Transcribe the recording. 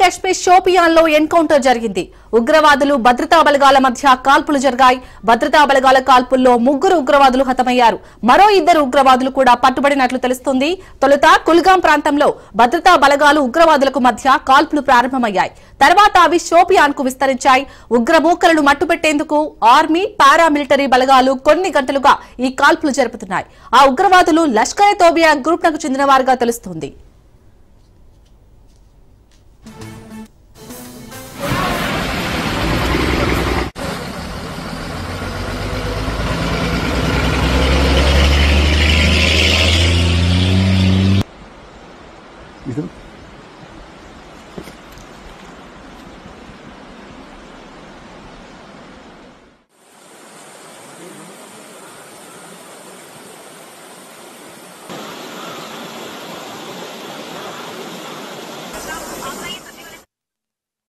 Kashmir షోపియాన్లో encounter జరిగింది. ఉగ్రవాదులు భద్రతా బలగాల మధ్య కాల్పులు జరిగాయి. భద్రతా బలగాల కాల్పుల్లో 3 ఉగ్రవాదులు హతమయ్యారు. మరో 2 ఉగ్రవాదులు కూడా పట్టుబడినట్లు తెలుస్తోంది. తొలుత కుల్గాం ప్రాంతంలో భద్రతా బలగాలు ఉగ్రవాదులకు మధ్య కాల్పులు ప్రారంభమయ్యాయి. తర్వాత అవి షోపియాన్ కు విస్తరించాయి. ఉగ్రమూకలను మట్టుపెట్టేందుకు ఆర్మీ, పారామిలిటరీ బలగాలు కొన్ని గంటలుగా ఈ కాల్పులు జరుపుతున్నాయి. ఆ ఉగ్రవాదులు లష్కర్-ఎ-తోబా గ్రూప్ కు చెందిన వారుగా తెలుస్తోంది.